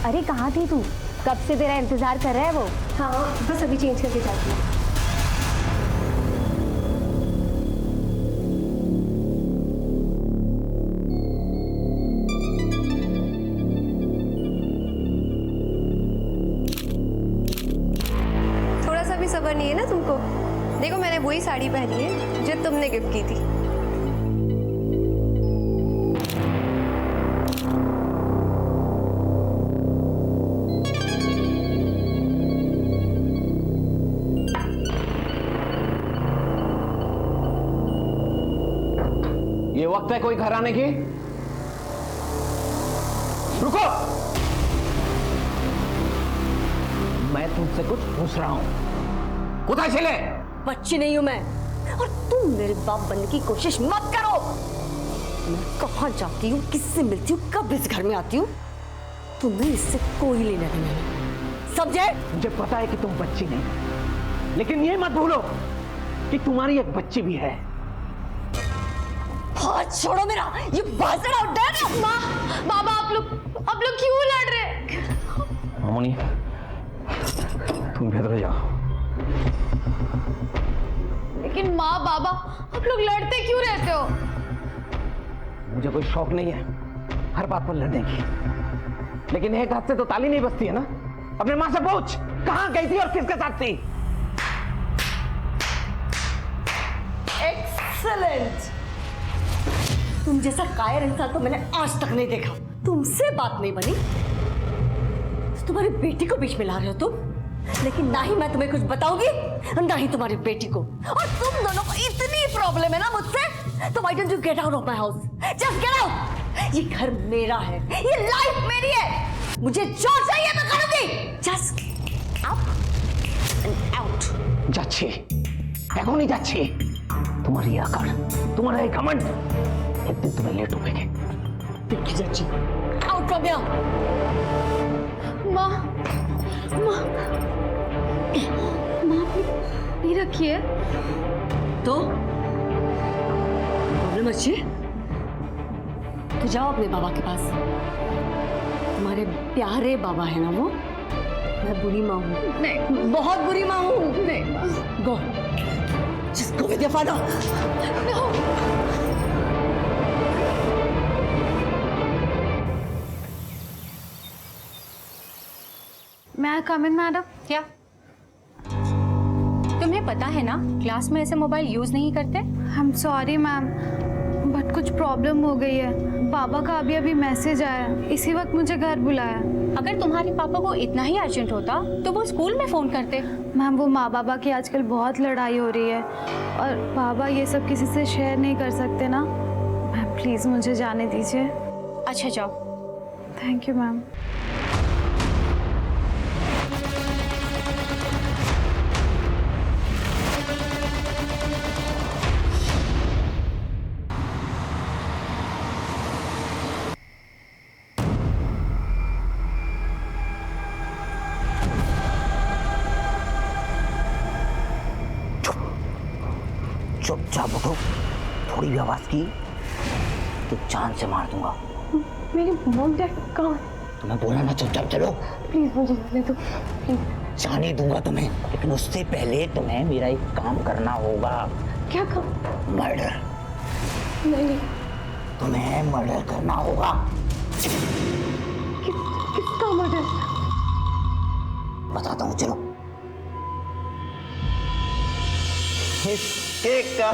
अरे कहाँ थी तू? कब से तेरा इंतजार कर रहा है वो। हाँ बस अभी चेंज करके जाती हूँ। थोड़ा सा भी सब्र नहीं है ना तुमको? देखो मैंने वही साड़ी पहनी है जो तुमने गिफ्ट की थी। ये वक्त है कोई घर आने की? रुको, मैं तुमसे कुछ पूछ रहा हूं। कुछ चले? बच्ची नहीं हूं मैं, और तुम मेरे बाप बनने की कोशिश मत करो। मैं कहां जाती हूँ, किससे मिलती हूँ, कब इस घर में आती हूँ, तुम्हें इससे कोई लेना देना नहीं, समझे? मुझे पता है कि तुम बच्ची नहीं, लेकिन ये मत भूलो कि तुम्हारी एक बच्ची भी है। हाथ छोड़ो मेरा, ये बाजरा उठा है ना। माँ, बाबा आप लोग क्यों लड़ रहे? मामूनी, तुम भीतर जाओ। लेकिन माँ बाबा आप लोग लड़ते क्यों रहते हो? मुझे कोई शौक नहीं है हर बात पर लड़ने की, लेकिन एक हाथ से तो ताली नहीं बजती है ना। अपने माँ से पूछ, कहाँ गई थी और किसके साथ थी? एक्सीलेंट। तुम जैसा कायर इंसान तो मैंने आज तक नहीं देखा। तुमसे बात नहीं बनी तो तुम्हारी बेटी को बीच में ला रहे हो तुम, लेकिन ना ही मैं तुम्हें कुछ बताऊंगी, ना ही तुम्हारी बेटी को। और तुम दोनों को इतनी प्रॉब्लम है ना मुझसे, तो why don't you get out of my house? Just get out. ये घर मेरा है, ये लाइफ मेरी है, मुझे जो चाहिए मैं करूंगी। Just out and out. যাচ্ছে, এখনই যাচ্ছে। तुम्हारी आकर, तुम्हारा एक घमंड, एक दिन तुम्हें लेट होगे। देखी जाची, आउट फ्रॉम हियर। माँ, माँ, माँ नहीं रखिए। तो प्रॉब्लम अच्छी, तो जाओ अपने बाबा के पास। तुम्हारे प्यारे बाबा है ना वो। मैं बुरी माँ हूँ। नहीं, बहुत बुरी माँ हूँ। नहीं go, just go with your father. मैं आई कम इन मैडम? क्या तुम्हें पता है ना क्लास में ऐसे मोबाइल यूज नहीं करते? I am sorry ma'am, but कुछ प्रॉब्लम हो गई है। पापा का अभी अभी मैसेज आया, इसी वक्त मुझे घर बुलाया। अगर तुम्हारे पापा को इतना ही अर्जेंट होता तो वो स्कूल में फोन करते। मैम वो माँ बाबा की आजकल बहुत लड़ाई हो रही है, और पापा ये सब किसी से शेयर नहीं कर सकते ना। मैम प्लीज़ मुझे जाने दीजिए। अच्छा जाओ। Thank you ma'am. चुपचाप उठो, थोड़ी भी आवाज की तो जान से मार दूंगा। मेरी मॉम डैड कहाँ है? तुम्हें बोला ना चुपचाप चलो। प्लीज मुझे जाने दो, प्लीज। जाने दूंगा तुम्हें, लेकिन उससे पहले तुम्हें मेरा एक काम करना होगा। क्या काम? मर्डर। नहीं, तुम्हें मर्डर करना होगा। किसका मर्डर? बताता हूँ, चलो। इसका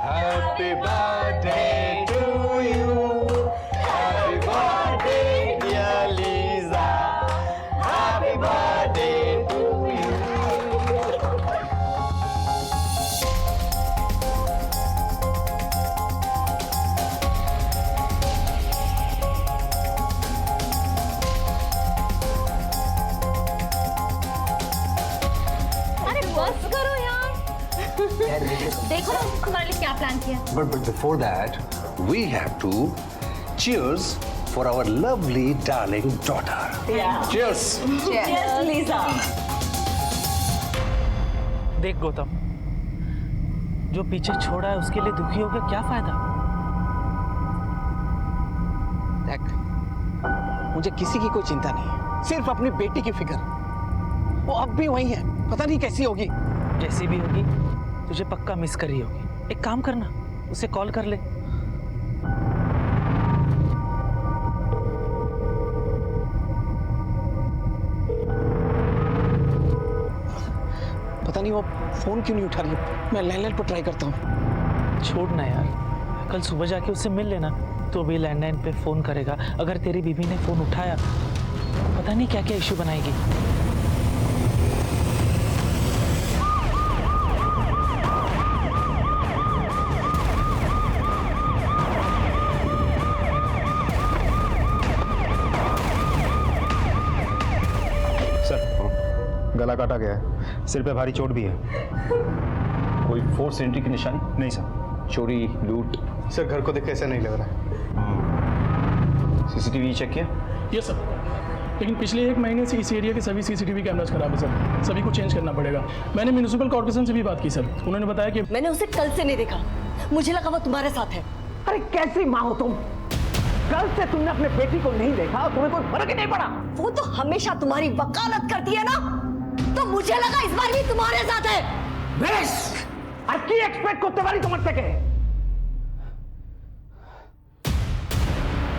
Happy birthday to you. Happy birthday dear Lisa. Happy birthday to you. अरे बस करो यार। देखो ना तुम्हारे लिए क्या प्लान किया। But before that, we have to cheers for our lovely darling daughter. Cheers. Yes, Lisa. देख गौतम, जो पीछे छोड़ा है उसके लिए दुखी होकर क्या फायदा? देख, मुझे किसी की कोई चिंता नहीं है, सिर्फ अपनी बेटी की फिक्र। वो अब भी वही है, पता नहीं कैसी होगी। जैसी भी होगी तुझे पक्का मिस कर रही होगी। एक काम करना, उसे कॉल कर ले। पता नहीं वो फोन क्यों नहीं उठा रही है। मैं लैंडलाइन पर ट्राई करता हूँ। छोड़ ना यार, कल सुबह जाके उससे मिल लेना। तो भी लैंडलाइन पे फोन करेगा। अगर तेरी बीबी ने फोन उठाया तो पता नहीं क्या क्या इश्यू बनाएगी। सर, गला काटा गया है, सिर पे भारी चोट भी है। कोई फोर्स एंट्री की निशानी? नहीं सर। चोरी, लूट? सर, घर को देख के ऐसा नहीं लग रहा है। सीसीटीवी चेक किया? यस सर, लेकिन पिछले 1 महीने से इस एरिया के सभी सीसीटीवी कैमरास खराब है सर। सभी को चेंज करना पड़ेगा। मैंने म्यूनिसिपल कॉर्पोरेशन से भी बात की सर, उन्होंने बताया कि मैंने उसे कल से नहीं देखा, मुझे लगा वो तुम्हारे साथ है। अरे कैसी माँ हो तुम? कल से तुमने अपने बेटी को नहीं देखा और तुम्हें कोई फर्क ही नहीं पड़ा। वो तो हमेशा तुम्हारी वकालत करती है ना, तो मुझे लगा इस बार भी तुम्हारे साथ है। बेश, अच्छी एक्सपेक्ट करते वाली समझ सके।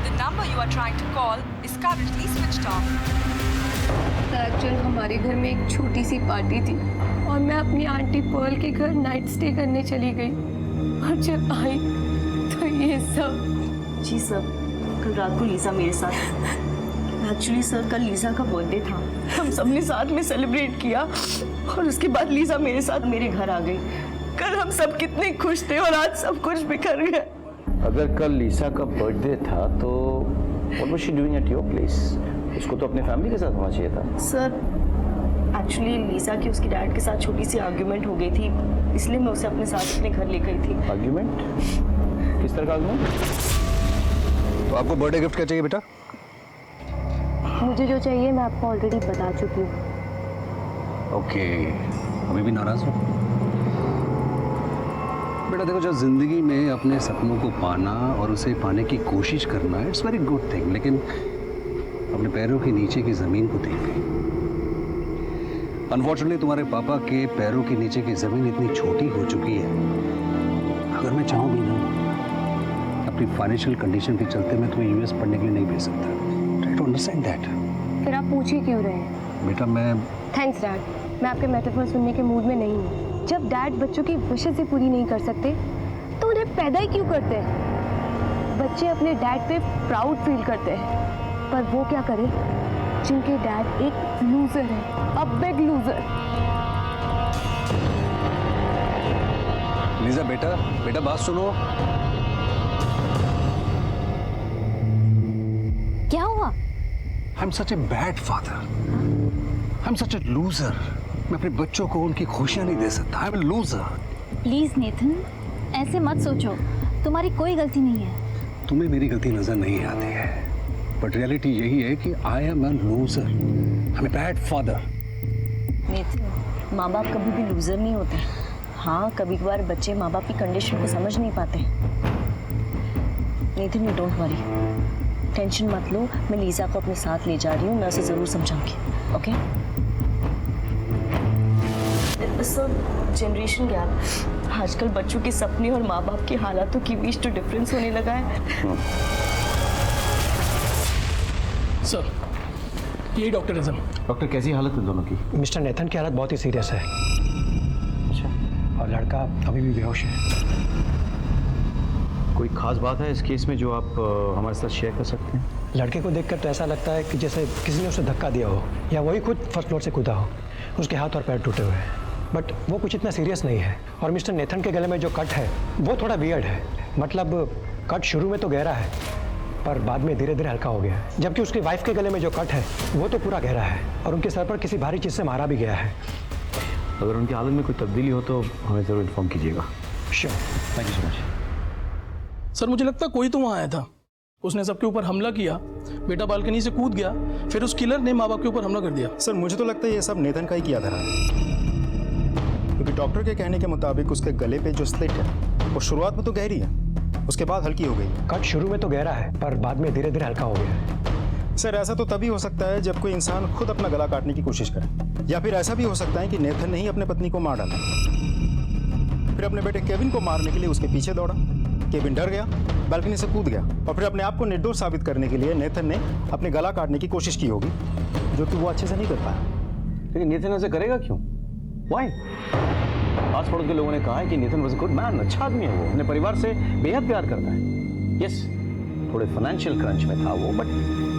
The number you are trying to call is currently switched off. Actual हमारे घर में एक छोटी सी पार्टी थी और मैं अपनी आंटी पर्ल के घर नाइट स्टे करने चली गई और जब आई तो ये सब। जी सर, कल रात को लीजा मेरे साथ। एक्चुअली सर, कल लीजा का बर्थडे था, हम सबने साथ में सेलिब्रेट किया और उसके बाद लीजा मेरे साथ मेरे घर आ गई। कल हम सब कितने खुश थे और आज सब कुछ बिखर गया। अगर कल लीसा का बर्थडे था तो what was she doing at your place? उसको तो अपने फैमिली के साथ होना चाहिए था। सर, एक्चुअली लीजा की उसके डैड के साथ छोटी सी आर्ग्यूमेंट हो गई थी, इसलिए मैं उसे अपने साथ अपने घर ले गई थी। आर्ग्यूमेंट? किस तरह का आर्ग्यूमेंट? तो आपको बर्थडे गिफ्ट क्या चाहिए बेटा? मुझे जो चाहिए मैं आपको ऑलरेडी बता चुकी हूँ। ओके, अभी भी नाराज हो? बेटा देखो, जो जिंदगी में अपने सपनों को पाना और उसे पाने की कोशिश करना, इट्स वेरी गुड थिंग, लेकिन अपने पैरों के नीचे की जमीन को देख गई। अनफॉर्चुनेटली तुम्हारे पापा के पैरों के नीचे की जमीन इतनी छोटी हो चुकी है, अगर मैं चाहूँ भी ना, अपनी फाइनेंशियल कंडीशन के चलते मैं तुम्हें यूएस पढ़ने के लिए नहीं भेज सकता। Try to understand that. फिर आप पूछ ही क्यों रहे हैं? बेटा मैं थैंक्स डैड, मैं आपके मेटाफर सुनने के मूड में नहीं हूँ। जब डैड बच्चों की विशेस ही पूरी नहीं कर सकते तो उन्हें पैदा ही क्यों करते हैं? बच्चे अपने डैड पे प्राउड फील करते हैं, पर वो क्या करें जिनके डैड एक लूजर है, अ बिग लूजर। लीजा बेटा बात सुनो। क्या हुआ? I'm such a bad father. I'm such a loser. मैं अपने बच्चों को उनकी खुशियां नहीं दे सकता। I'm a loser. Please Nathan, ऐसे मत सोचो, तुम्हारी कोई गलती नहीं है। तुम्हें मेरी गलती नजर नहीं आती है, बट रियलिटी यही है कि I am a loser. I'm a bad father. Nathan, माँ बाप कभी भी लूजर नहीं होते। हाँ, कभी कभार बच्चे माँ बाप की कंडीशन को समझ नहीं पाते। Nathan, you don't worry, tension मत लो, मैं लीजा को अपने साथ ले जा रही हूँ, मैं उसे ज़रूर समझाऊंगी। ओके? सर, जनरेशन गैप, आजकल बच्चों के सपने और माँ बाप के हालातों के बीच तो डिफरेंस होने लगा है। सर, यही डॉक्टरिज्म। डॉक्टर, कैसी हालत है दोनों की? मिस्टर नेथन की हालत बहुत ही सीरियस है। अच्छा। और लड़का अभी भी बेहोश है। कोई खास बात है इस केस में जो आप हमारे साथ शेयर कर सकते हैं? लड़के को देखकर तो ऐसा लगता है कि जैसे किसी ने उसे धक्का दिया हो या वही खुद फर्स्ट फ्लोर से कूदा हो। उसके हाथ और पैर टूटे हुए हैं, बट वो कुछ इतना सीरियस नहीं है। और मिस्टर नेथन के गले में जो कट है वो थोड़ा वियर्ड है। मतलब कट शुरू में तो गहरा है पर बाद में धीरे धीरे हल्का हो गया है, जबकि उसकी वाइफ के गले में जो कट है वो तो पूरा गहरा है और उनके सर पर किसी भारी चीज़ से मारा भी गया है। अगर उनकी हालत में कोई तब्दीली हो तो हमें ज़रूर इन्फॉर्म कीजिएगा। Sure, thank you so much. Sir, मुझे लगता है कोई तो वहाँ आया था, उसने सबके ऊपर हमला किया, बेटा बालकनी से कूद गया, फिर उस किलर ने माँ बाप के ऊपर हमला कर दिया। सर, मुझे तो लगता है ये सब नेथन का ही किया था, क्योंकि डॉक्टर के कहने के मुताबिक उसके गले पे जो स्लिट है वो शुरुआत में तो गहरी है, उसके बाद हल्की हो गई। कट शुरू में तो गहरा है पर बाद में धीरे धीरे हल्का हो गया है। सर ऐसा तो तभी हो सकता है जब कोई इंसान खुद अपना गला काटने की कोशिश करे, या फिर ऐसा भी हो सकता है कि नेथन ने ही अपने पत्नी को मार डाला, फिर अपने बेटे केविन को मारने के लिए उसके पीछे दौड़ा। केविन डर गया, बालकनी से कूद गया, और फिर अपने आप को निर्दोष साबित करने के लिए नेथन ने अपने गला काटने की कोशिश की होगी, जो कि वो अच्छे से नहीं कर पाया। लेकिन नेथन ऐसे करेगा क्यों? Why? आस पड़ोस के लोगों ने कहा है कि Nathan was a good man, अच्छा आदमी है वो, अपने परिवार से बेहद प्यार करता है। यस, थोड़े फाइनेंशियल क्रंच में था वो, बट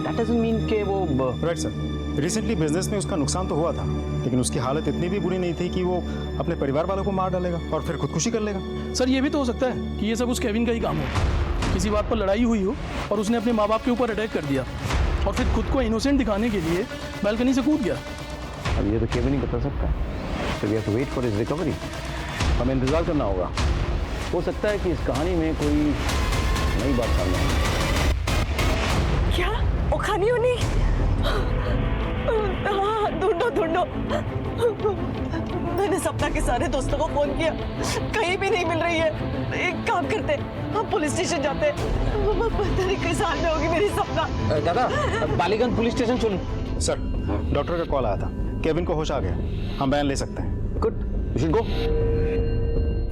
दैट डजंट मीन कि वो राइट सर, रिसेंटली बिजनेस में उसका नुकसान तो हुआ था, लेकिन उसकी हालत इतनी भी बुरी नहीं थी कि वो अपने परिवार वालों को मार डालेगा और फिर खुदकुशी कर लेगा। सर ये भी तो हो सकता है कि ये सब उस केविन का ही काम हो, किसी बात पर लड़ाई हुई हो और उसने अपने माँ बाप के ऊपर अटैक कर दिया और फिर खुद को इनोसेंट दिखाने के लिए बालकनी से कूद गया। अब ये तो केविन ही बता सकता है, so we have to wait for his recovery। हमें इंतजार करना होगा, हो सकता है कि इस कहानी में कोई नई बात सामने आए। क्या ओखानी होनी? हाँ, ढूंढो ढूंढो। मैंने सपना के सारे दोस्तों को फोन किया, कहीं भी नहीं मिल रही है। एक काम करते, हम पुलिस स्टेशन जाते। पता नहीं किस हाल में होगी मेरी सपना। दादा, बालीगंज पुलिस स्टेशन चुन। सर, डॉक्टर का कॉल आया था, केविन को होश आ गया, हम बयान ले सकते हैं। Good, you should go.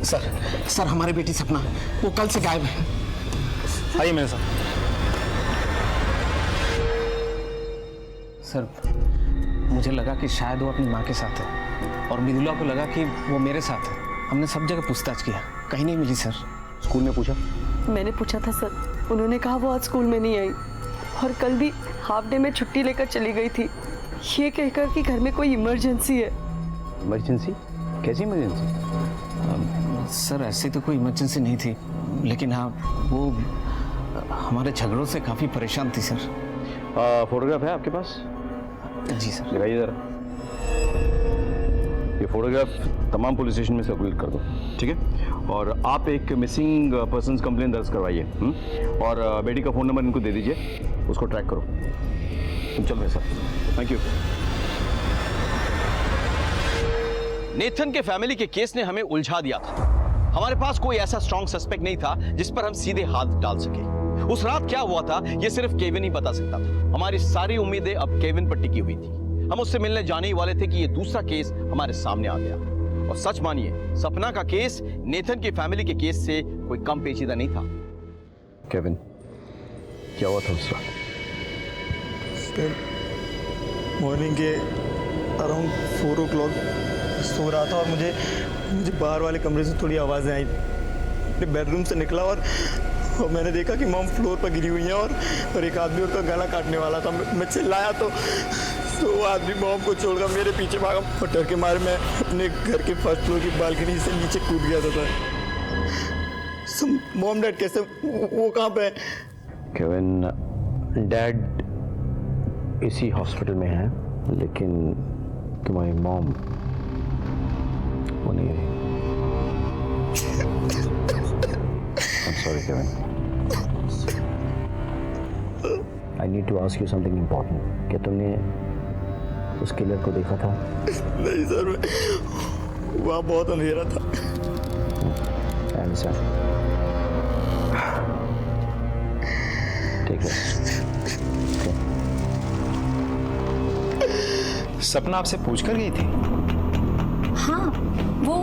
Sir हमारी बेटी सपना, वो कल से गायब है। आइए मेरे साथ। सर मुझे लगा कि शायद वो अपनी माँ के साथ है, और मृदुला को लगा कि वो मेरे साथ है। हमने सब जगह पूछताछ किया, कहीं नहीं मिली सर। स्कूल में पूछा? मैंने पूछा था सर, उन्होंने कहा वो आज स्कूल में नहीं आई, और कल भी हाफ डे में छुट्टी लेकर चली गई थी, ये कहकर कि घर में कोई इमरजेंसी है। इमरजेंसी? कैसी इमरजेंसी? सर ऐसी तो कोई इमरजेंसी नहीं थी, लेकिन हाँ वो हमारे झगड़ों से काफ़ी परेशान थी सर। फोटोग्राफ है आपके पास? जी सर। दिखाइए जरा। ये फोटोग्राफ तमाम पुलिस स्टेशन में सर्कुलेट कर दो, ठीक है? और आप एक मिसिंग पर्सन्स कंप्लेंट दर्ज करवाइए, और बेटी का फ़ोन नंबर इनको दे दीजिए, उसको ट्रैक करो। चल रहे सर, थैंक यू। नेथन के फैमिली के केस ने हमें उलझा दिया था। हमारे पास कोई ऐसा स्ट्रॉन्ग सस्पेक्ट नहीं था जिस पर हम सीधे हाथ डाल सके। उस रात क्या हुआ था ये सिर्फ केविन ही बता सकता था। हमारी सारी उम्मीदें अब केविन पर टिकी हुई थी। हम उससे मिलने जाने ही वाले थे कि ये दूसरा केस हमारे सामने आ गया। और सच मानिए, सपना का केस नेथन की फैमिली के केस से कोई कम पेचीदा नहीं था। केविन, क्या हुआ था उस रात? मॉर्निंग के अराउंड 4 o'clock सो रहा था, और मुझे बाहर वाले कमरे से थोड़ी आवाज़ें आई। अपने बेडरूम से निकला और मैंने देखा कि मॉम फ्लोर पर गिरी हुई है, और एक आदमी उनका गला काटने वाला था। मैं चिल्लाया तो वो आदमी मॉम को छोड़कर मेरे पीछे भागा, और डर के मारे मैं अपने घर के फर्स्ट फ्लोर की बालकनी से नीचे कूद गया था। मॉम डैड कैसे, वो कहाँ पे है? केविन, डैड इसी हॉस्पिटल में है, लेकिन तुम्हारी मॉम वो नहीं है। I'm sorry, Kevin. I need to ask you something important. क्या तुमने उस किलर को देखा था? नहीं सर, वहाँ बहुत अंधेरा था। I understand. ठीक है। सपना आपसे पूछ कर गई थी? हाँ, वो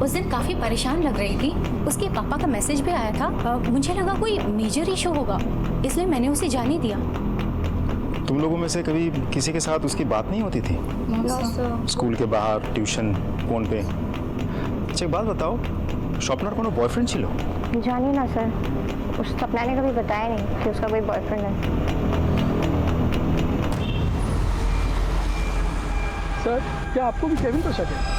उस दिन काफी परेशान लग रही थी। उसके पापा का मैसेज भी आया था। मुझे लगा कोई मेजर इशू होगा, इसलिए मैंने उसे जाने दिया। तुम लोगों में से कभी किसी के साथ उसकी बात नहीं होती थी? स्कूल के बाहर, ट्यूशन, फोन पे? अच्छा एक बात बताओ, स्वप्नार कोनो बॉयफ्रेंड छिलो? जानिए ना सर, उस सपना ने कभी बताया नहीं कि उसका कोई बॉयफ्रेंड है। सर, क्या आपको भी केविन पर शक है?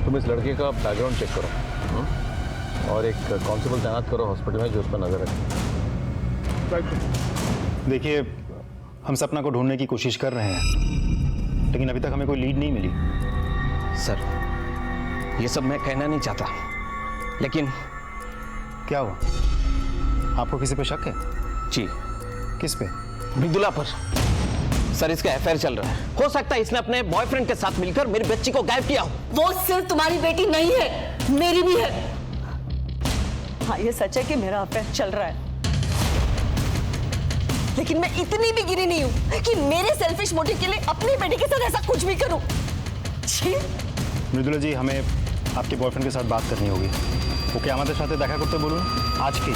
तुम इस लड़के का बैकग्राउंड चेक करो, और एक कांस्टेबल तैनात करो हॉस्पिटल में जो उस पर नजर रखे। देखिए, हम सपना को ढूंढने की कोशिश कर रहे हैं, लेकिन अभी तक हमें कोई लीड नहीं मिली। सर ये सब मैं कहना नहीं चाहता, लेकिन क्या हुआ? आपको किसी पे शक है? जी। किस पे? मृदुला पर। सर इसका अफेयर चल रहा है। हो सकता है इसने अपने बॉयफ्रेंड के साथ मिलकर मेरी बच्ची को गायब किया हो। वो सिर्फ तुम्हारी बेटी नहीं है, मेरी भी है। हाँ, ये सच है कि मेरा अफेयर चल रहा है, लेकिन मैं इतनी भी गिरी नहीं हूँ कि मेरे सेल्फिश मोटिव के लिए अपनी बेटी के साथ ऐसा कुछ भी करूँ। छी। मृदुला जी, हमें आपके बॉयफ्रेंड के साथ बात करनी होगी। वो क्या हमारे साथ देखा करते बोलूँ आज की।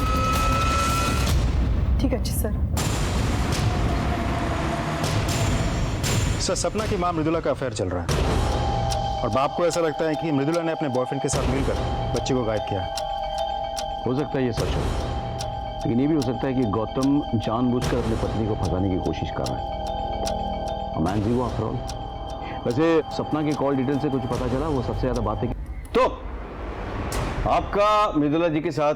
ठीक है सर। सर, सपना की मां मृदुला का अफेयर चल रहा है और बाप को ऐसा लगता है कि मृदुला ने अपने बॉयफ्रेंड के साथ मिलकर बच्चे को गायब किया। हो सकता है ये सच हो, लेकिन ये भी हो सकता है कि गौतम जानबूझकर अपनी पत्नी को फंसाने की कोशिश कर रहा है। मैन जी वो आफ्टर ऑल। वैसे सपना की कॉल डिटेल से कुछ पता चला? वो सबसे ज्यादा बात है तो आपका मृदुला जी के साथ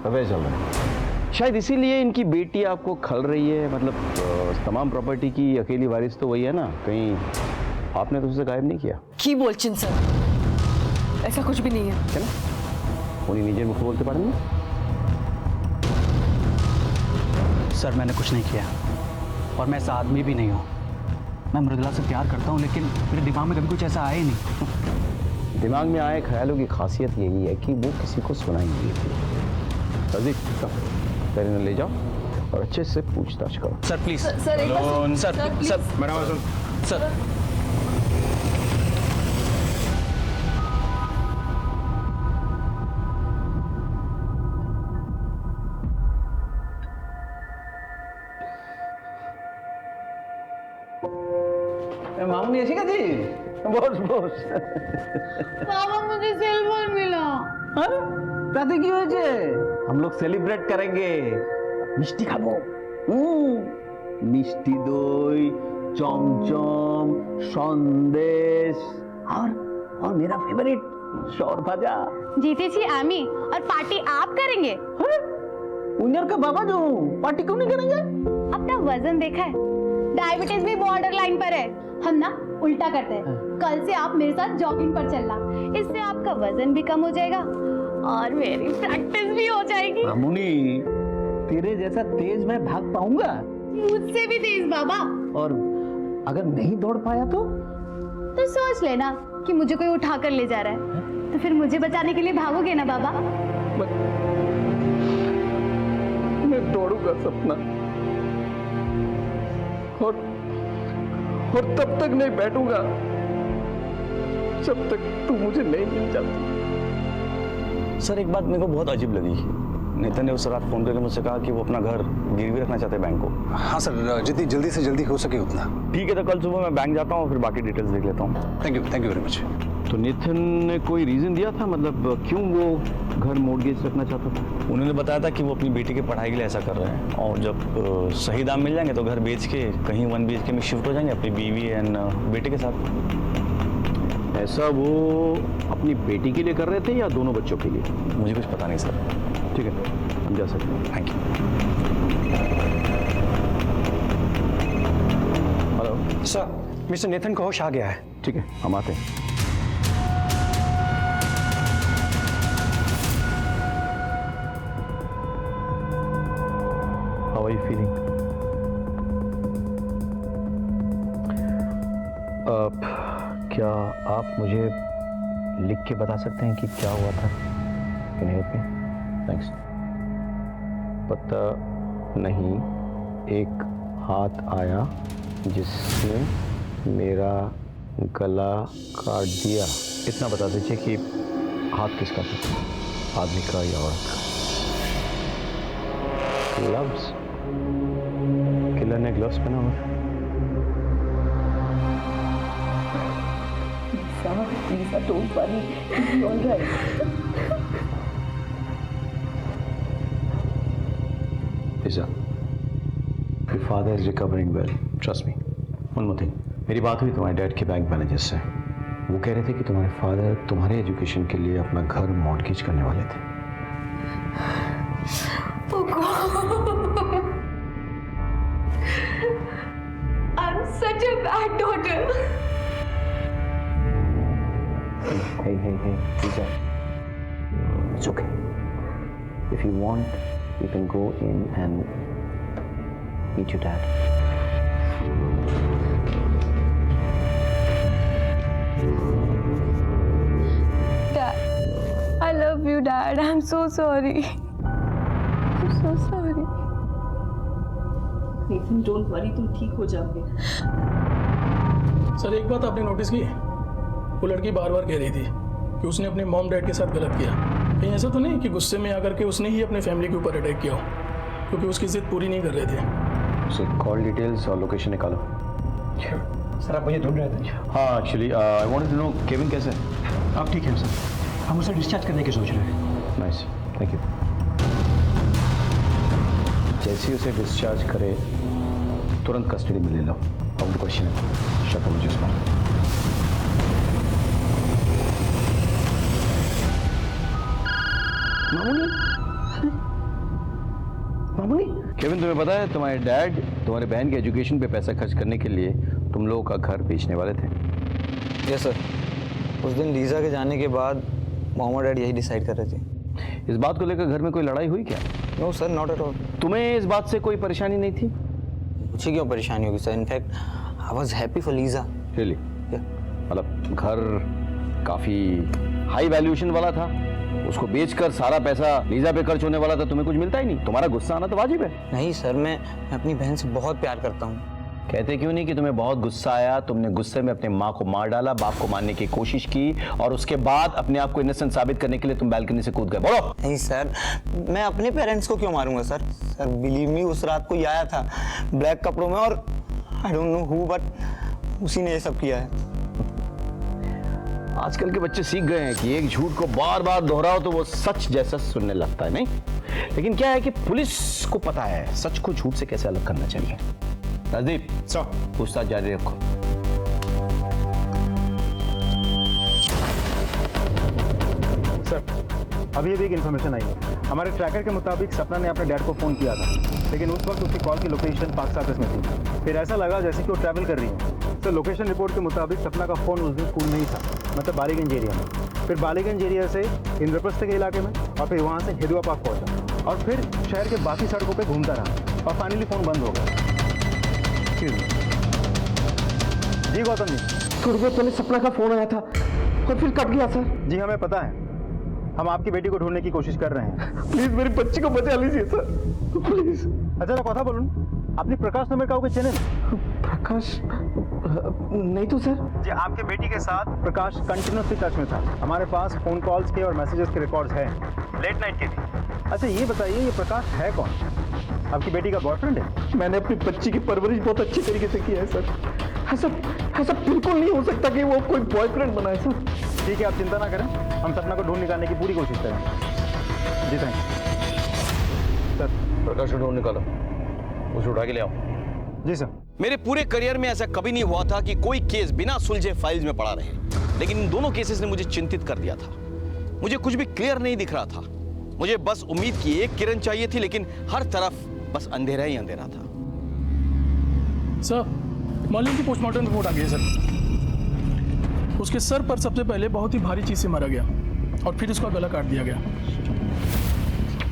अफेयर चल रहा है, शायद इसीलिए इनकी बेटी आपको खल रही है। मतलब तमाम प्रॉपर्टी की अकेली वारिस तो वही है ना, कहीं आपने तो उसे गायब नहीं किया? की बोलचिन सर, ऐसा कुछ भी नहीं है। क्या ना उन्हीं निजे मुख बोलते पारे ना? सर, मैंने कुछ नहीं किया और मैं ऐसा आदमी भी नहीं हूँ। मैं मृदुला से प्यार करता हूँ, लेकिन मेरे दिमाग में कभी कुछ ऐसा आया ही नहीं। दिमाग में आए ख्यालों की खासियत यही है कि वो किसी को सुनाई नहीं देती। रजी, तेरे ने ले जाओ और अच्छे से पूछताछ करो। Sir please. सर एक बार सर मैडम सर मामूनी ऐसी जी बोस बोस बाबा मुझे सिल्वर मिला। अरे ताते की वजह हम लोग सेलिब्रेट करेंगे। मिष्टी खाबो। मिष्टी दई, चमचम, संदेश और मेरा फेवरेट शौर भाजा। जीती छी आमी और पार्टी आप करेंगे। उन्यर का बाबा जो पार्टी क्यों नहीं करेंगे? अपना वजन देखा है, डायबिटीज भी बॉर्डर लाइन पर है। हम ना उल्टा करते हैं, कल से आप मेरे साथ जॉगिंग पर चलना, इससे आपका वजन भी कम हो जाएगा और मेरी प्रैक्टिस भी हो जाएगी। मामूनी, तेरे जैसा तेज मैं भाग पाऊंगा? मुझसे भी तेज बाबा। और अगर नहीं दौड़ पाया तो सोच लेना कि मुझे कोई उठा कर ले जा रहा है, तो फिर मुझे बचाने के लिए भागोगे ना बाबा? मैं दौड़ूंगा सपना, और तब तक नहीं बैठूंगा जब तक तू मुझे नहीं मिल जाती। सर, एक बात मेरे को बहुत अजीब लगी। नेता ने उस रात फोन करके मुझसे कहा कि वो अपना घर गिरवी रखना चाहते हैं बैंक को। हाँ सर, जितनी जल्दी से जल्दी हो सके उतना। ठीक है, तो कल सुबह मैं बैंक जाता हूँ, फिर बाकी डिटेल्स देख लेता हूँ। Thank you very much. तो नितिन ने कोई रीजन दिया था, मतलब क्यों वो घर मॉर्गेज रखना चाहता था? उन्होंने बताया था कि वो अपनी बेटी की पढ़ाई के लिए ऐसा कर रहे हैं, और जब सही दाम मिल जाएंगे तो घर बेच के कहीं 1 BHK में शिफ्ट हो जाएंगे अपनी बीवी एंड बेटे के साथ। ऐसा वो अपनी बेटी के लिए कर रहे थे या दोनों बच्चों के लिए? मुझे कुछ पता नहीं सर। ठीक है, हम जा सकते हैं। Thank you. Hello sir, mister Nathan को होश आ गया है। ठीक है, हम आते हैं। How are you feeling? क्या आप मुझे लिख के बता सकते हैं कि क्या हुआ था? Can you help me? Thanks. पता नहीं, एक हाथ आया जिसने मेरा गला काट दिया। इतना बता दीजिए कि हाथ किसका था, आदमी का या औरत का? ग्लव्स? किलर ने ग्लव्स पहना हुआ था? Lisa, don't worry. It's all right. Lisa, your father is recovering well. Trust me. One more thing. मेरी बात हुई तुम्हारे डैड के बैंक मैनेजर से। वो कह रहे थे कि तुम्हारे फादर तुम्हारे एजुकेशन के लिए अपना घर मॉर्गेज करने वाले थे। Oh God. I'm such a bad daughter. Hey, Lisa. It's okay. If you want, you can go in and meet your dad. Dad, I love you, Dad. I'm so sorry. I'm so sorry. Nathan don't worry, तुम ठीक हो जाओगे। Sir, एक बात आपने notice की, वो लड़की बार बार कह रही थी कि उसने अपने मॉम डैड के साथ गलत किया। कहीं ऐसा तो नहीं कि गुस्से में आकर के उसने ही अपने फैमिली के ऊपर अटैक किया हो, क्योंकि उसकी जिद पूरी नहीं कर रहे थे। सो कॉल डिटेल्स और लोकेशन निकालो। सर, आप मुझे ढूंढ रहे थे? हाँ, actually I wanted to know Kevin कैसे है? आप ठीक हैं सर, हम उसे डिस्चार्ज करने की सोच रहे हैं। Nice, thank you. जैसे उसे डिस्चार्ज करे तुरंत कस्टडी में ले लो। अब क्वेश्चन है, शक है मुझे उस पर। मामूली केविन, तुम्हें पता है तुम्हारे डैड तुम्हारे बहन के एजुकेशन पे पैसा खर्च करने के लिए तुम लोगों का घर बेचने वाले थे? यस सर, उस दिन लीजा के जाने के बाद मॉम और डैड यही डिसाइड कर रहे थे। इस बात को लेकर घर में कोई लड़ाई हुई क्या? No sir, not at all. तुम्हें इस बात से कोई परेशानी नहीं थी? मुझे क्यों परेशानी होगी sir? In fact I was happy for Lisa. Really? मतलब घर काफी हाई वैल्यूएशन वाला था, उसको बेचकर सारा पैसा लीजा पे खर्च होने वाला था, तुम्हें कुछ मिलता ही नहीं। तुम्हारा गुस्सा आना तो वाजिब है। नहीं सर, मैं अपनी बहन से बहुत प्यार करता हूँ। कहते क्यों नहीं कि तुम्हें बहुत गुस्सा आया, तुमने गुस्से में अपने माँ को मार डाला, बाप को मारने की कोशिश की, और उसके बाद अपने आप को इनोसेंट साबित करने के लिए तुम बालकनी से कूद गए। बोलो। नहीं सर, मैं अपने पेरेंट्स को क्यों मारूंगा सर? सर बिलीव मी, उस रात कोई आया था ब्लैक कपड़ों में, और I don't know who, but उसी ने ये सब किया है। आजकल के बच्चे सीख गए हैं कि एक झूठ को बार बार दोहराओ तो वो सच जैसा सुनने लगता है, नहीं? लेकिन क्या है कि पुलिस को पता है सच को झूठ से कैसे अलग करना चाहिए। राजदीप, पूछताछ जारी रखो। सर, अभी एक इन्फॉर्मेशन आई है। हमारे ट्रैकर के मुताबिक सपना ने अपने डैड को फ़ोन किया था, लेकिन उस वक्त उसकी कॉल की लोकेशन पाक साकस में थी। फिर ऐसा लगा जैसे कि वो ट्रैवल कर रही है। सर, लोकेशन रिपोर्ट के मुताबिक सपना का फ़ोन उस दिन स्कूल में ही था, मतलब बालीगंज एरिया में। फिर बालीगंज एरिया से इंद्रप्रस्थ के इलाके में, और फिर वहाँ से हिदुआ पार्क पहुँचा, और फिर शहर के बाकी सड़कों पर घूमता रहा, और फाइनली फ़ोन बंद हो गया। जी गौतम जी, थोड़ी देर पहले सपना का फोन आया था और फिर कट गया सर। जी हमें पता है, हम आपकी बेटी को ढूंढने की कोशिश कर रहे हैं। प्लीज मेरी बच्ची को बचा लीजिए सर, प्लीज। अच्छा ना कथा बोलूं, अपनी प्रकाश नंबर का चैनल? प्रकाश नहीं तो सर। जी, आपके बेटी के साथ प्रकाश कंटिन्यूसली टच में था। हमारे पास फोन कॉल्स के और मैसेजेस के रिकॉर्ड्स हैं, लेट नाइट के भी। अच्छा ये बताइए, ये प्रकाश है कौन? आपकी बेटी का बॉयफ्रेंड है? मैंने अपनी बच्ची की परवरिश बहुत अच्छी तरीके से की है सर। ऐसा बिल्कुल नहीं हो सकता कि वो कोई बॉयफ्रेंड बनाए सर। ठीक है, आप चिंता ना करें, हम सपना को ढूंढ निकालने की पूरी कोशिश करेंगे। जी थैंक यू सर। प्रकाश को ढूंढ निकालो, उसे उठा के ले आओ। जी सर। मेरे पूरे करियर में ऐसा कभी नहीं हुआ था कि कोई केस बिना सुलझे फाइल्स में पड़ा रहे, लेकिन इन दोनों केसेस ने मुझे चिंतित कर दिया था। मुझे कुछ भी क्लियर नहीं दिख रहा था। मुझे बस उम्मीद की एक किरण चाहिए थी, लेकिन हर तरफ बस अंधेरा ही अंधेरा था। सर, मॉर्निंग की पोस्टमार्टम रिपोर्ट आ गई है सर। उसके सर पर सबसे पहले बहुत ही भारी चीज से मारा गया, और फिर उसका गला काट दिया गया।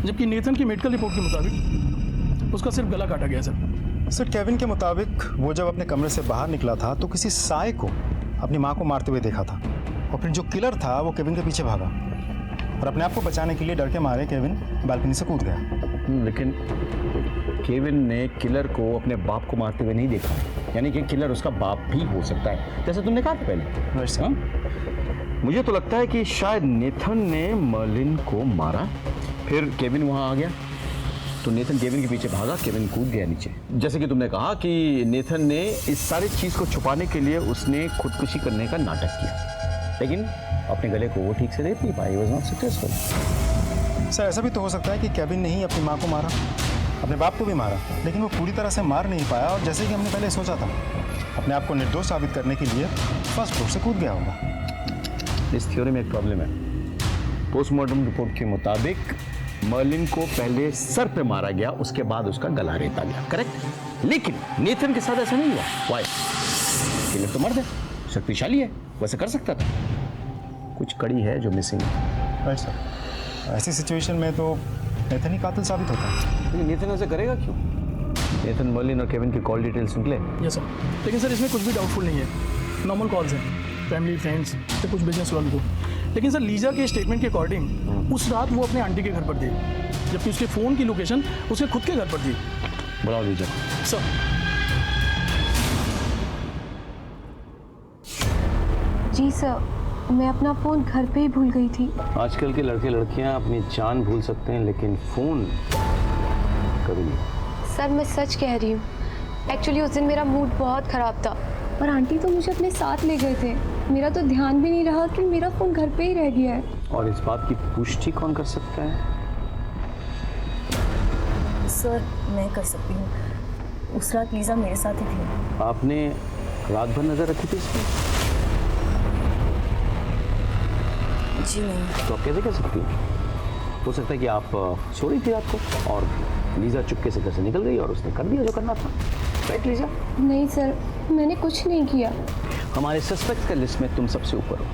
जबकि नेथन की मेडिकल रिपोर्ट के मुताबिक उसका सिर्फ गला काटा गया सर। सर, केविन के मुताबिक वो जब अपने कमरे से बाहर निकला था तो किसी साय को अपनी माँ को मारते हुए देखा था, और फिर जो किलर था वो केविन के पीछे भागा, और अपने आप को बचाने के लिए डर के मारे केविन बालकनी से कूद गया। लेकिन केविन ने किलर को अपने बाप को मारते हुए नहीं देखा, यानी कि किलर उसका बाप भी हो सकता है, जैसे तुमने कहा था पहले। हाँ? मुझे तो लगता है कि शायद नेथन ने मर्लिन को मारा, फिर केविन वहां आ गया, तो नेथन केविन के पीछे भागा, केविन कूद गया नीचे। जैसे कि तुमने कहा कि नेथन ने इस सारी चीज को छुपाने के लिए उसने खुदकुशी करने का नाटक किया, लेकिन अपने गले को वो ठीक से देख नहीं पाया। He was not successful. Sir, ऐसा भी तो हो सकता है कि केविन ने ही अपनी माँ को मारा, अपने बाप को भी मारा, लेकिन वो पूरी तरह से मार नहीं पाया, और जैसे कि हमने पहले सोचा था, अपने आप को निर्दोष साबित करने के लिए फर्स्ट फ्लोर से कूद गया होगा। इस थ्योरी में एक प्रॉब्लम है। पोस्टमार्टम रिपोर्ट के मुताबिक मर्लिन को पहले सर पे मारा गया, उसके बाद उसका गला रेता गया, करेक्ट? लेकिन नेथन के साथ ऐसा नहीं हुआ। वाई? किलर तो मर्द है, शक्तिशाली है, वैसे कर सकता था। कुछ कड़ी है जो मिसिंग है। राइट सर, ऐसी सिचुएशन में तो नेथन ही कातिल साबित होता है। लेकिन नेथन ऐसा करेगा क्यों? नेथन मर्लिन और केविन की कॉल डिटेल्स निकले? यस सर, लेकिन सर इसमें कुछ भी डाउटफुल नहीं है। नॉर्मल कॉल्स हैं, फैमिली फ्रेंड्स से कुछ बिजनेस वालों को। लेकिन सर, लीजा के स्टेटमेंट के अकॉर्डिंग उस रात वो अपने आंटी के घर पर थी, जबकि उसके फ़ोन की लोकेशन उसके खुद के घर पर थी। बुलाओ लीजा। सर जी सर, मैं अपना फ़ोन घर पे ही भूल गई थी। आजकल के लड़के लड़कियां अपनी जान भूल सकते हैं लेकिन फोन कभी नहीं। सर मैं सच कह रही हूँ, एक्चुअली उस दिन मेरा मूड बहुत ख़राब था और आंटी तो मुझे अपने साथ ले गए थे। मेरा तो ध्यान भी नहीं रहा कि मेरा फ़ोन घर पे ही रह गया है। और इस बात की पुष्टि कौन कर सकता है? सर मैं कर सकती हूँ, उस रात लीजा मेरे साथ ही थी। आपने रात भर नजर रखी थी इसमें? जी नहीं। तो आप कैसे कर सकती हैं? हो सकता है कि आप सो रही थी रात को और लीजा चुपके से घर से निकल गई और उसने कर दिया जो करना था। Right Lisa? नहीं सर, मैंने कुछ नहीं किया। हमारे सस्पेक्ट के लिस्ट में तुम सबसे ऊपर हो,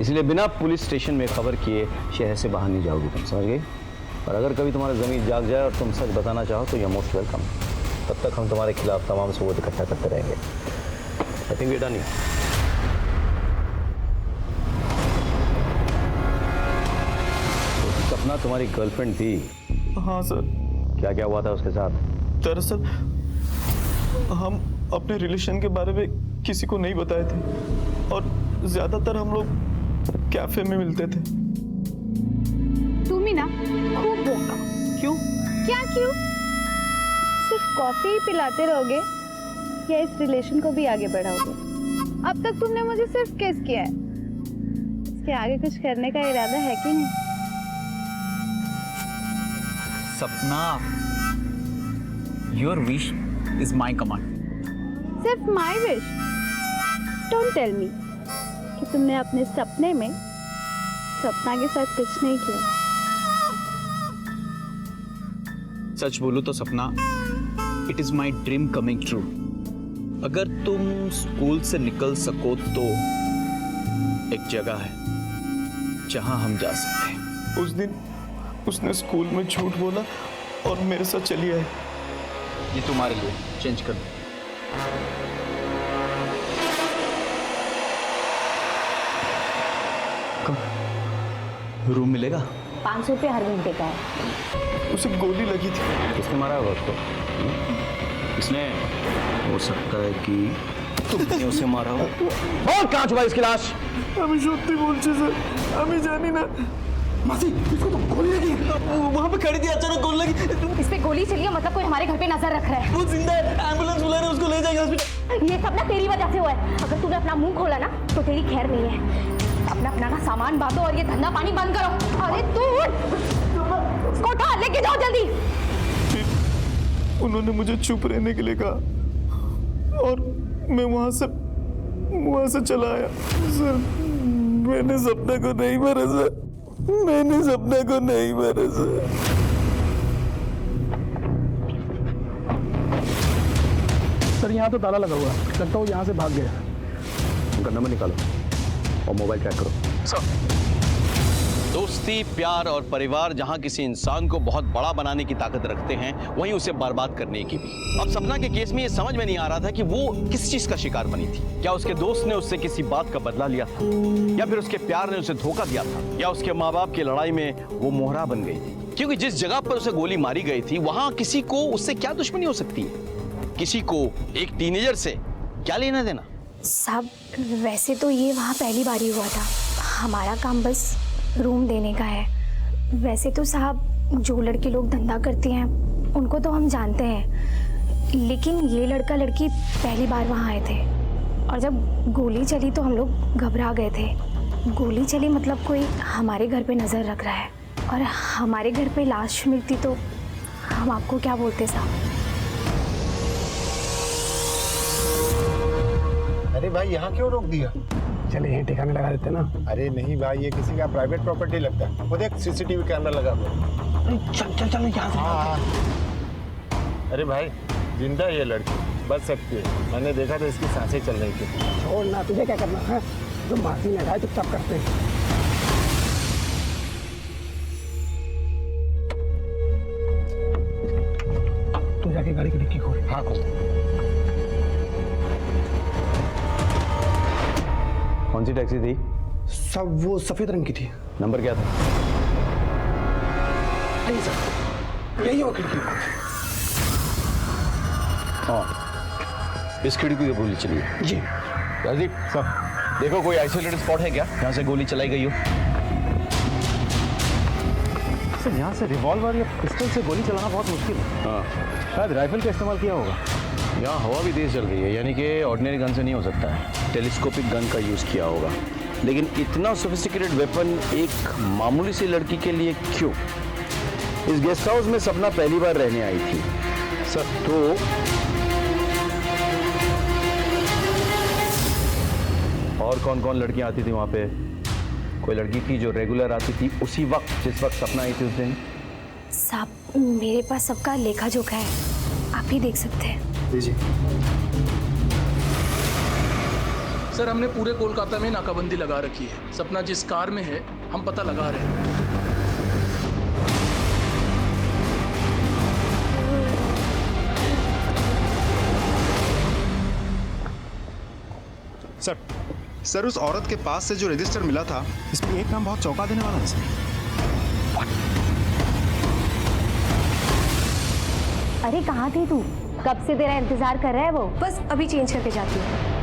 इसलिए बिना पुलिस स्टेशन में खबर किए शहर से बाहर नहीं जाओगी, तुम समझ गई? और अगर कभी तुम्हारा ज़मीर जाग जाए और तुम सच बताना चाहो तो यू मोस्ट वेलकम। तब तक हम तुम्हारे खिलाफ तमाम सबूत इकट्ठा करते रहेंगे। I think we done here. Sapna तुम्हारी गर्लफ्रेंड थी? हाँ सर। क्या क्या हुआ था उसके साथ? दरअसल हम अपने रिलेशन के बारे में किसी को नहीं बताए थे और ज्यादातर हम लोग कैफे में मिलते थे। तुम ही ना खूब बोका। क्यों? क्या क्यों? सिर्फ कॉफी ही पिलाते रहोगे या इस रिलेशन को भी आगे बढ़ाओगे? अब तक तुमने मुझे सिर्फ किस किया है, इसके आगे कुछ करने का इरादा है कि नहीं? सपना, your wish is my command. सिर्फ my wish? Don't tell me कि तुमने अपने सपने में सपना के साथ कुछ नहीं किया। सच बोलूं तो सपना, it is my dream coming true. अगर तुम स्कूल से निकल सको तो एक जगह है जहां हम जा सकते हैं। उस दिन उसने स्कूल में झूठ बोला और मेरे साथ चली आई। ये तुम्हारे लिए चेंज कर दो। रूम मिलेगा? 500 रुपये हर घंटे का है। उसे गोली लगी थी। किसने मारा होगा उसको? इसने, हो सकता है कि तुमने उसे मारा हो। और कहाँ छुपा इसकी लाश? আমি সত্যি বলছি স্যার, আমি জানি না। मासी, इसको तो गोली लगी है। वहाँ पे खड़ी थी, अचानक गोली लगी। इस पे गोली चली है मतलब कोई हमारे घर पे नजर रख रहा है। वो जिंदा है, एम्बुलेंस बुला रहे हैं, उसको ले जाएंगे हॉस्पिटल। ये सब ना तेरी वजह से हुआ है। अगर तूने अपना मुंह खोला ना तो तेरी खैर नहीं है। अपना अपना ना सामान बांधो और ये धंधा पानी बंद करो। अरे तू उसको उठा, लेके जाओ जल्दी। फिर उन्होंने मुझे चुप रहने के लिए कहा और मैं वहां से चला आया। सर मैंने सपना को नहीं मारा सर, मैंने सपना को नहीं मारा सर। सर यहाँ तो ताला लगा हुआ है, लगता हूँ यहाँ से भाग गया। उनका नंबर निकालो और मोबाइल ट्रैक करो। सर दोस्ती, प्यार और परिवार जहां किसी इंसान को बहुत बड़ा बनाने की ताकत रखते हैं, वहीं उसे बर्बाद करने की भी। अब सपना के केस में ये समझ में नहीं आ रहा था कि वो किस चीज का शिकार बनी थी। क्या उसके दोस्त ने उससे किसी बात का बदला लिया था, या फिर उसके प्यार ने उसे धोखा दिया था, या उसके माँ बाप की लड़ाई में वो मोहरा बन गई थी? क्योंकि जिस जगह पर उसे गोली मारी गई थी वहां किसी को उससे क्या दुश्मनी हो सकती है? किसी को एक टीनेजर से क्या लेना देना? साहब वैसे तो ये वहाँ पहली बार ही हुआ था। हमारा काम बस रूम देने का है। वैसे तो साहब जो लड़के लोग धंधा करते हैं उनको तो हम जानते हैं, लेकिन ये लड़का लड़की पहली बार वहाँ आए थे और जब गोली चली तो हम लोग घबरा गए थे। गोली चली मतलब कोई हमारे घर पे नज़र रख रहा है, और हमारे घर पे लाश मिलती तो हम आपको क्या बोलते साहब। अरे भाई यहाँ क्यों रोक दिया? चले यहीं ठिकाने लगा देते ना। अरे नहीं भाई, ये किसी का प्राइवेट प्रॉपर्टी लगता है। वो देख सीसीटीवी कैमरा लगा हुआ। चल चल चल यहाँ से। हाँ। अरे भाई जिंदा ये लड़की बच सकती है, मैंने देखा था इसकी सांसें चल रही थी। छोड़ ना, तुझे क्या करना है? जो मासी ने कहा चुपचाप करते हैं। तू जाके गाड़ी की डिक्की खोल। हाँ खोल। कौन सी टैक्सी थी? सब वो सफेद रंग की थी। नंबर क्या था? नहीं सर, यही हो खिड़की। हाँ, इस खिड़की की गोली चली है। जी राजदीप सर, देखो कोई आइसोलेटेड स्पॉट है क्या जहाँ से गोली चलाई गई हो? सर यहाँ से रिवॉल्वर या पिस्टल से गोली चलाना बहुत मुश्किल है। हाँ, शायद राइफल का इस्तेमाल किया होगा। यहाँ हवा भी तेज चल रही है, यानी कि ऑर्डिनरी गन से नहीं हो सकता है, टेलीस्कोपिक गन का यूज़ किया होगा। लेकिन इतना सोफिस्टिकेटेड वेपन एक मामूली सी लड़की के लिए क्यों? इस गेस्ट हाउस में सपना पहली बार रहने आई थी सर, तो और कौन कौन लड़कियां आती थी वहाँ पे? कोई लड़की थी जो रेगुलर आती थी उसी वक्त जिस वक्त सपना आई थी उस दिन? साहब मेरे पास सबका लेखा जोखा है, आप ही देख सकते हैं। दीजिए। सर हमने पूरे कोलकाता में नाकाबंदी लगा रखी है। सपना जिस कार में है हम पता लगा रहे हैं। सर उस औरत के पास से जो रजिस्टर मिला था, इसमें एक नाम बहुत चौंका देने वाला है सर। अरे कहाँ थी तू? कब से तेरा इंतजार कर रहा है वो? बस अभी चेंज करके जाती हूँ।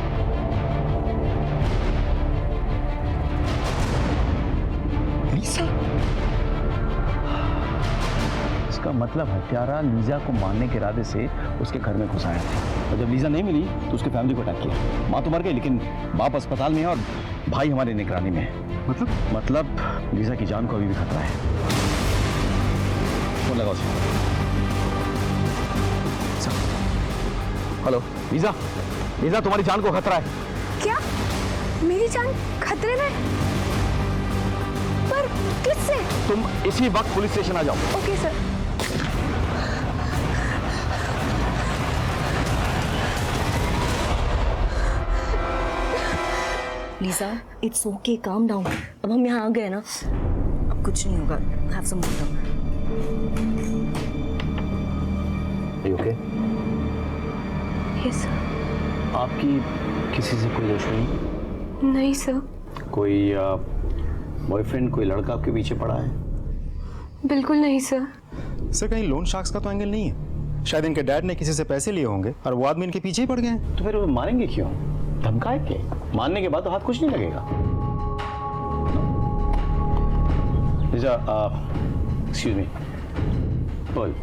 इसका मतलब हत्यारा लीजा को मारने के इरादे से उसके घर में घुस आया था, और जब लीजा नहीं मिली तो उसके फैमिली को अटैक किया। माँ तो मर गई लेकिन बाप अस्पताल में है और भाई हमारी निगरानी में है। मतलब लीजा की जान को अभी भी खतरा है। फोन लगाओ उसे। हेलो लीजा, लीजा तुम्हारी जान को खतरा है। क्या मेरी जान खतरे में? पर किससे? तुम इसी वक्त पुलिस स्टेशन आ जाओ। Okay sir. Lisa, it's okay, calm down. अब हम यहाँ आ गए ना, अब कुछ नहीं होगा। Have some water. Okay? Yes sir. आपकी किसी से कोई दुश्मनी? नहीं सर। कोई बॉयफ्रेंड, कोई लड़का आपके पीछे पड़ा है? बिल्कुल नहीं सर। सर कहीं लोन शार्क्स का तो एंगल नहीं है? शायद इनके डैड ने किसी से पैसे लिए होंगे और वो आदमी इनके पीछे ही पड़ गए हैं। तो फिर वो मारेंगे क्यों? धमकाए के? मारने के बाद तो हाथ कुछ नहीं लगेगा। लीजा, एक्सक्यूज मी, बोल,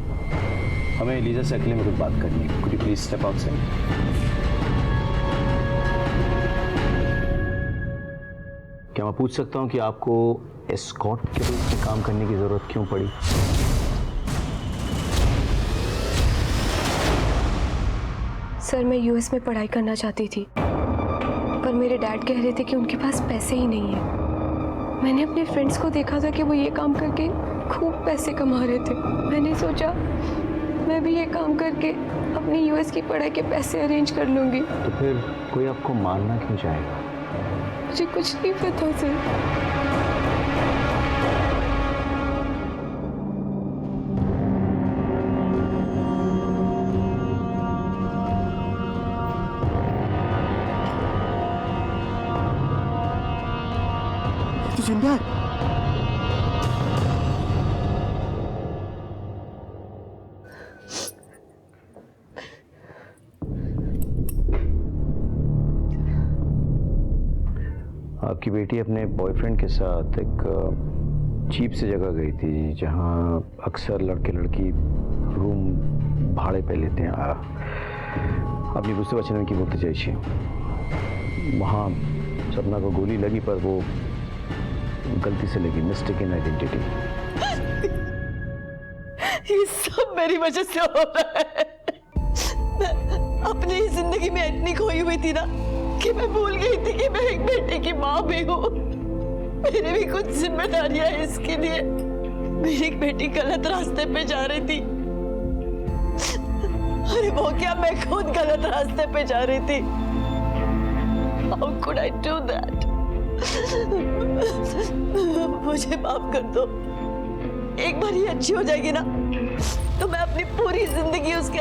हमें लीजा से अकेले में कुछ बात करनी है। Could you please step outside? क्या मैं पूछ सकता हूँ कि आपको एस्कॉर्ट के रूप में काम करने की जरूरत क्यों पड़ी? सर मैं यूएस में पढ़ाई करना चाहती थी, पर मेरे डैड कह रहे थे कि उनके पास पैसे ही नहीं है। मैंने अपने फ्रेंड्स को देखा था कि वो ये काम करके खूब पैसे कमा रहे थे। मैंने सोचा मैं भी ये काम करके अपनी यूएस की पढ़ाई के पैसे अरेंज कर लूँगी। तो फिर कोई आपको मारना क्यों चाहेगा? मुझे कुछ नहीं पता सर। तू जिंदा है? आपकी बेटी अपने बॉयफ्रेंड के साथ एक चीप सी जगह गई थी जहां अक्सर लड़के लड़की रूम भाड़े पे लेते हैं। আপনি বুঝতে পারছেন আমি কি বলতে চাইছি। वहाँ सपना को गोली लगी पर वो गलती से लगी, मिस्टेकन आइडेंटिटी। ये सब मेरी वजह से हो रहा है। मैं अपनी ही जिंदगी में इतनी खोई हुई थी ना कि मैं भूल गई थी कि मैं एक बेटे की माँ भी हूँ। मेरी भी कुछ जिम्मेदारियां हैं इसके लिए। मेरी एक बेटी गलत रास्ते पे जा रही थी। अरे वो क्या, मैं खुद गलत रास्ते पे जा रही थी। How could I do that? मुझे माफ कर दो। एक बार ये अच्छी हो जाएगी ना तो मैं अपनी पूरी जिंदगी उसके